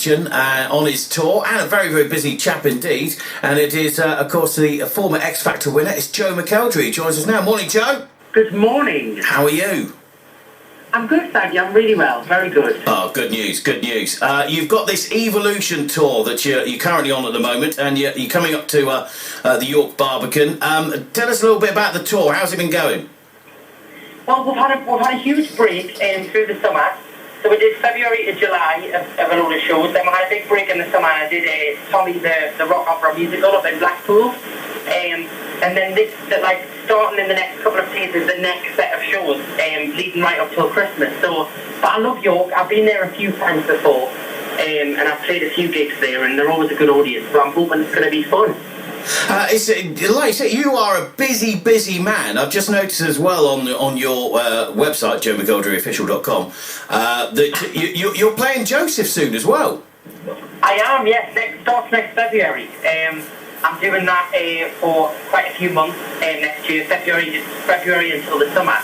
on his tour, and a very, very busy chap indeed. And it is, of course, the former X Factor winner. It's Joe McElderry. He joins us now. Morning, Joe. Good morning. How are you? I'm good, thank you. I'm really well. Very good. Oh, good news, good news. You've got this Evolution tour that you're currently on at the moment, and you're coming up to the York Barbican. Tell us a little bit about the tour. How's it been going? Well, we've had a huge break through the summer. So we did February to July of a load of shows. Then we had a big break in the summer. I did Tommy the rock opera musical up in Blackpool. And then starting in the next couple of days is the next set of shows, leading right up till Christmas. But I love York. I've been there a few times before, and I've played a few gigs there, and they're always a good audience. So I'm hoping it's going to be fun. Like I say, you are a busy man. I've just noticed as well on your website, joemcelderryofficial.com, that you're playing Joseph soon as well. I am, yes. Starts next February. I'm doing that for quite a few months next year, February until the summer.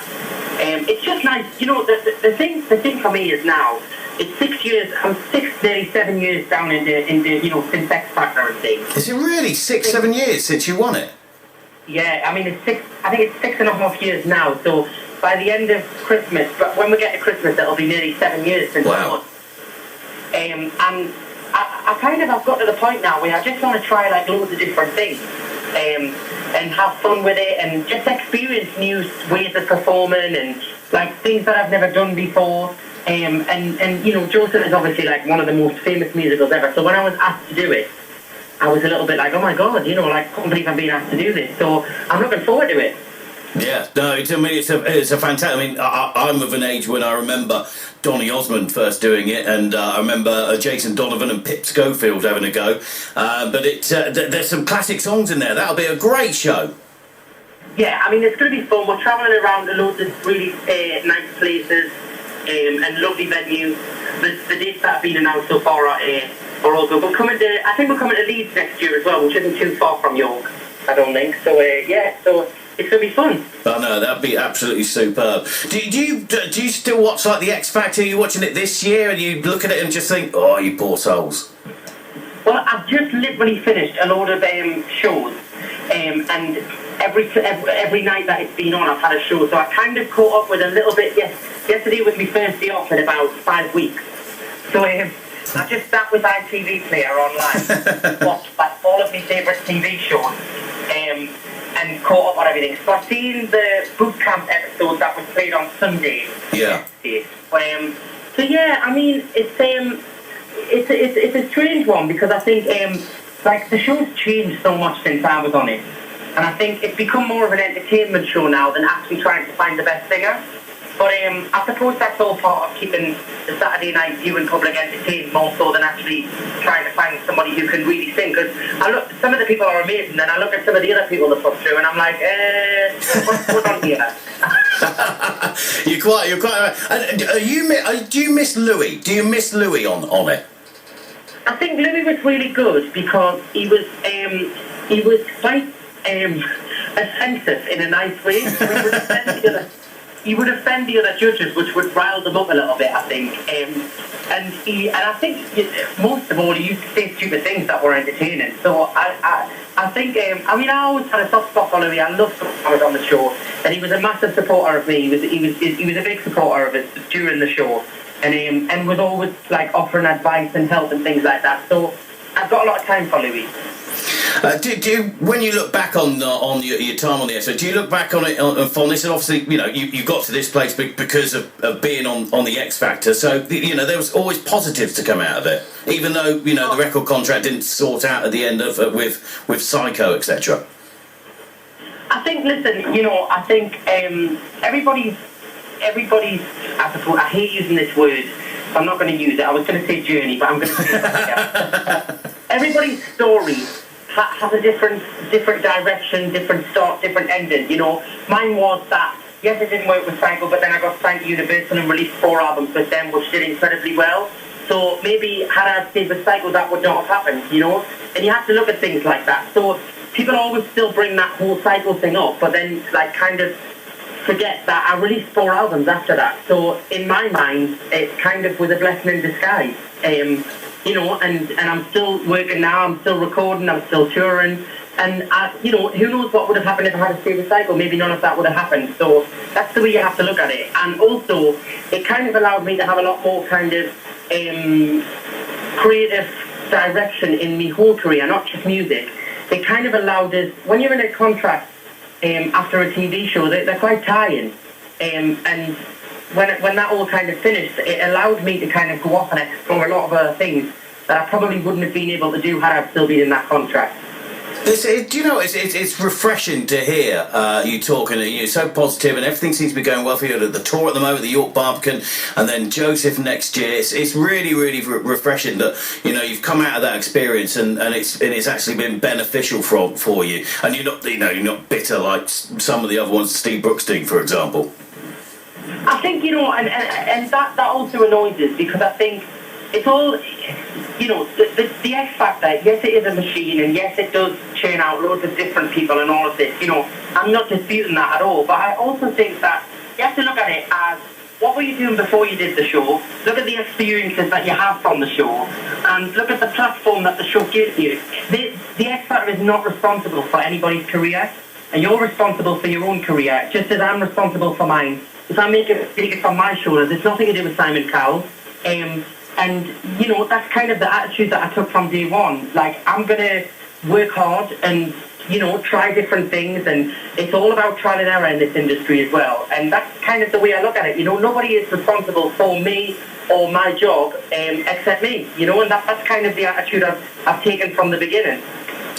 It's just nice, the thing for me is now, it's 6 years, nearly 7 years down into since X Factor and things. Is it really 7 years since you won it? Yeah, I mean, I think it's 6.5 years now, so by the end of Christmas, but when we get to Christmas, it'll be nearly 7 years since I won. And I've got to the point now where I just want to try loads of different things and have fun with it and just experience new ways of performing and things that I've never done before. And Joseph is obviously one of the most famous musicals ever. So when I was asked to do it, I was a little bit oh my God, I can't believe I'm being asked to do this. So I'm looking forward to it. Yeah, no, it's a fantastic. I mean, I'm of an age when I remember Donny Osmond first doing it, and I remember Jason Donovan and Pip Schofield having a go. But there's some classic songs in there. That'll be a great show. Yeah, I mean, it's going to be fun. We're travelling around to loads of really nice places and lovely venues. The dates that have been announced so far are all good. I think we're coming to Leeds next year as well, which isn't too far from York, I don't think. So so it's going to be fun. Oh no, that'd be absolutely superb. Do you still watch the X Factor? Are you watching it this year and you look at it and just think, oh, you poor souls? Well, I've just literally finished a load of shows, and every night that it's been on, I've had a show. So I kind of caught up with a little bit. Yesterday was my first day off in about 5 weeks. So I just sat with my TV player online, watched all of my favourite TV shows, and caught up on everything. So I've seen the boot camp episode that was played on Sunday. Yeah. So yeah, I mean, it's a strange one because I think the show's changed so much since I was on it, and I think it's become more of an entertainment show now than actually trying to find the best singer. But I suppose that's all part of keeping the Saturday night viewing public entertained more so than actually trying to find somebody who can really sing. Because some of the people are amazing, and I look at some of the other people that put through, and I'm like, what's going on here? You're quite right. And do you miss Louis? Do you miss Louis on it? I think Louis was really good because he was quite offensive in a nice way. He would offend the other judges, which would rile them up a little bit, I think. And I think most of all, he used to say stupid things that were entertaining. So I think, I always had a soft spot for Louis. I loved him when I was on the show, and he was a massive supporter of me. He was a big supporter of us during the show, and was always offering advice and help and things like that. So I've got a lot of time for Louis. When you look back on your time on the episode, do you look back on it on fondness? And obviously, you got to this place because of being on the X Factor. So there was always positives to come out of it, even though the record contract didn't sort out at the end of with Psycho, etc. I think. Listen, I think everybody's. I suppose I hate using this word, so I'm not going to use it. I was going to say journey, but I'm going to say something else. Everybody's story has a different direction, different start, different ending. Mine was that, yes, it didn't work with Psycho, but then I got signed to Universal and released 4 albums with them, which did incredibly well. So maybe had I stayed with Psycho, that would not have happened, And you have to look at things like that. So people always still bring that whole Psycho thing up, but then kind of forget that I released 4 albums after that. So in my mind, it kind of was a blessing in disguise. and I'm still working now, I'm still recording, I'm still touring, and, who knows what would have happened if I had stayed with Psycho. Maybe none of that would have happened. So that's the way you have to look at it. And also, it kind of allowed me to have a lot more kind of creative direction in my whole career, not just music. It kind of allowed us, when you're in a contract after a TV show, they're quite tiring. And when that all kind of finished, it allowed me to kind of go off and explore a lot of other things that I probably wouldn't have been able to do had I still been in that contract. It's refreshing to hear you talking. You're so positive, and everything seems to be going well for you. The tour at the moment, the York Barbican, and then Joseph next year. It's really, really refreshing that you've come out of that experience, and it's actually been beneficial for you. And you're not bitter like some of the other ones, Steve Brookstein, for example. I think and that also annoys us, because I think it's all, the X Factor, yes, it is a machine, and yes, it does churn out loads of different people and all of this, I'm not disputing that at all, but I also think that you have to look at it as, what were you doing before you did the show? Look at the experiences that you have from the show, and look at the platform that the show gives you. The X Factor is not responsible for anybody's career, and you're responsible for your own career, just as I'm responsible for mine. If I take it from my shoulders, it's nothing to do with Simon Cowell. And, that's kind of the attitude that I took from day one. Like, I'm going to work hard and, try different things. And it's all about trial and error in this industry as well. And that's kind of the way I look at it. Nobody is responsible for me or my job except me, and that's kind of the attitude I've taken from the beginning.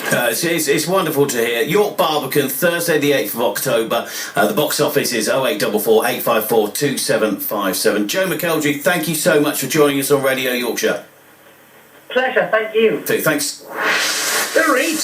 It's wonderful to hear. York Barbican, Thursday the 8th of October. The box office is 0844 854 2757. Joe McElderry, thank you so much for joining us on Radio Yorkshire. Pleasure, thank you. Thanks. Great.